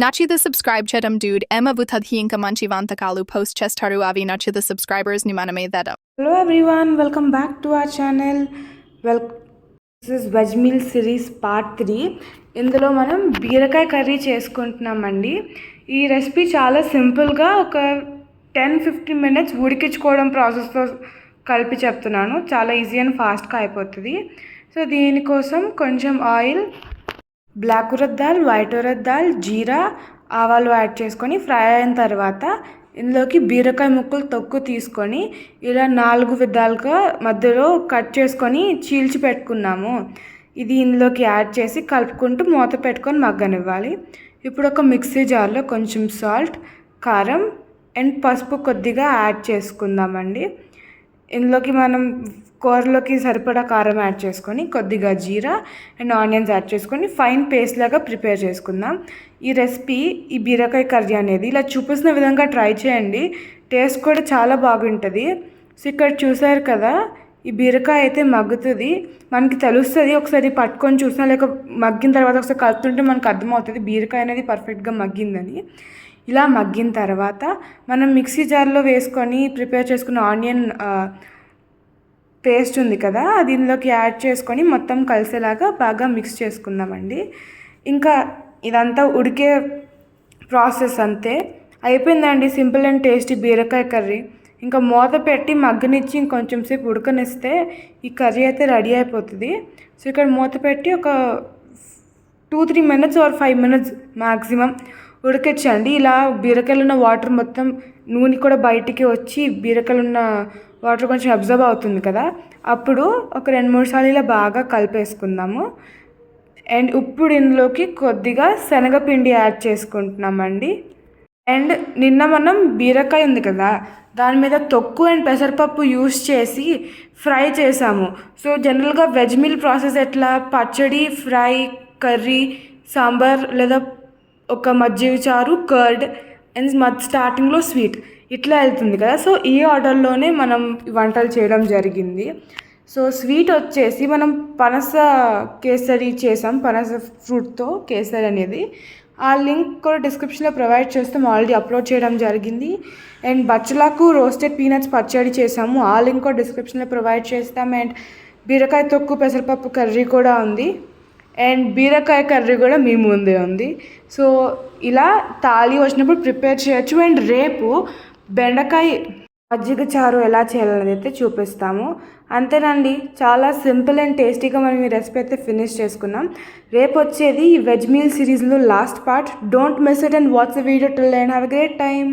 నచ్చితే సబ్స్క్రైబ్ చేయడం dude. Emma Butadhi ఇంకా మంచి వంటకాలు పోస్ట్ చేస్తారు అవి నచ్చితే subscribers ని మనమే తెద్దాం. Hello everyone, welcome back to our channel. This is veg meal series part 3. ఇందులో మనం బీరకాయ కర్రీ చేసుకుంటున్నామండి. ఈ రెసిపీ చాలా సింపుల్గా ఒక 10-15 minutes ఉడికించుకోవడం ప్రాసెస్తో కలిపి చెప్తున్నాను. చాలా ఈజీ అండ్ ఫాస్ట్గా అయిపోతుంది. సో దీనికోసం కొంచెం oil, black urad dal, white urad dal, jeera, ఆవాలు యాడ్ చేసుకొని ఫ్రై అయిన తర్వాత ఇందులోకి బీరకాయ ముక్కలు తొక్కు తీసుకొని ఇలా 4 విధాలుగా మధ్యలో కట్ చేసుకొని చీల్చి పెట్టుకున్నాము. ఇది ఇందులోకి యాడ్ చేసి కలుపుకుంటూ మూత పెట్టుకొని మగ్గనివ్వాలి. ఇప్పుడు ఒక మిక్సీ జార్లో కొంచెం సాల్ట్, కారం అండ్ పసుపు కొద్దిగా యాడ్ చేసుకుందామండి. ఇందులోకి మనం కూరలోకి సరిపడా కారం యాడ్ చేసుకొని కొద్దిగా జీరా అండ్ ఆనియన్స్ యాడ్ చేసుకొని ఫైన్ పేస్ట్ లాగా ప్రిపేర్ చేసుకుందాం. ఈ రెసిపీ, ఈ బీరకాయ కర్రీ అనేది ఇలా చూపిస్తున్న విధంగా ట్రై చేయండి. టేస్ట్ కూడా చాలా బాగుంటుంది. సో ఇక్కడ చూసారు కదా, ఈ బీరకాయ అయితే మగ్గుతుంది, మనకి తెలుస్తుంది. ఒకసారి పట్టుకొని చూసినా లేక మగ్గిన తర్వాత ఒకసారి కలుపుతుంటే మనకు అర్థమవుతుంది బీరకాయ అనేది పర్ఫెక్ట్గా మగ్గిందని. ఇలా మగ్గిన తర్వాత మనం మిక్సీ జార్లో వేసుకొని ప్రిపేర్ చేసుకున్న ఆనియన్ పేస్ట్ ఉంది కదా, అది ఇందులోకి యాడ్ చేసుకొని మొత్తం కలిసేలాగా బాగా మిక్స్ చేసుకుందామండి. ఇంకా ఇదంతా ఉడికే ప్రాసెస్ అంతే, అయిపోయిందండి. సింపుల్ అండ్ టేస్టీ బీరకాయ కర్రీ. ఇంకా మూత పెట్టి మగ్గనిచ్చి ఇంకొంచెం సేపు ఉడకనిస్తే ఈ కర్రీ అయితే రెడీ అయిపోతుంది. సో ఇక్కడ మూత పెట్టి ఒక 2-3 minutes or 5 minutes మ్యాక్సిమం ఉడికించండి. ఇలా బీరకాయలు ఉన్న వాటర్ మొత్తం, నూనె కూడా బయటికి వచ్చి బీరకాయలు ఉన్న వాటర్ కొంచెం అబ్జర్వ్ అవుతుంది కదా, అప్పుడు ఒక 2-3 సార్లు ఇలా బాగా కలిపేసుకుందాము. అండ్ ఇప్పుడు ఇందులోకి కొద్దిగా శనగపిండి యాడ్ చేసుకుంటున్నామండి. అండ్ నిన్న మనం బీరకాయ ఉంది కదా, దాని మీద తొక్కు అండ్ పెసరపప్పు యూస్ చేసి ఫ్రై చేసాము. సో జనరల్గా వెజ్ మీల్ ప్రాసెస్ ఎట్లా, పచ్చడి, ఫ్రై, కర్రీ, సాంబార్ లేదా ఒక మజ్జిగ చారు, కర్డ్ అండ్ స్టార్టింగ్లో స్వీట్, ఇట్లా వెళ్తుంది కదా. సో ఈ ఆర్డర్లోనే మనం వంటలు చేయడం జరిగింది. సో స్వీట్ వచ్చేసి మనం పనస కేసరి చేసాం, పనస ఫ్రూట్తో కేసరి అనేది. ఆ లింక్ కూడా డిస్క్రిప్షన్లో ప్రొవైడ్ చేస్తాం, ఆల్రెడీ అప్లోడ్ చేయడం జరిగింది. అండ్ బచ్చలాకు రోస్టెడ్ పీనట్స్ పచ్చడి చేసాము, ఆ లింక్ కూడా డిస్క్రిప్షన్లో ప్రొవైడ్ చేస్తాం. అండ్ బీరకాయ తొక్కు పెసరపప్పు కర్రీ కూడా ఉంది. అండ్ బీరకాయ కర్రీ కూడా మీ ముందే ఉంది. సో ఇలా తాళి వచ్చినప్పుడు ప్రిపేర్ చేయొచ్చు. అండ్ రేపు బెండకాయ మజ్జిగ చారు ఎలా చేయాలనేది అయితే చూపిస్తాము. అంతేనండి, చాలా సింపుల్ అండ్ టేస్టీగా మనం ఈ రెసిపీ అయితే ఫినిష్ చేసుకున్నాం. రేపు వచ్చేది ఈ వెజ్ మీల్ సిరీస్లో last part. Don't miss it and watch the video till and have a great time.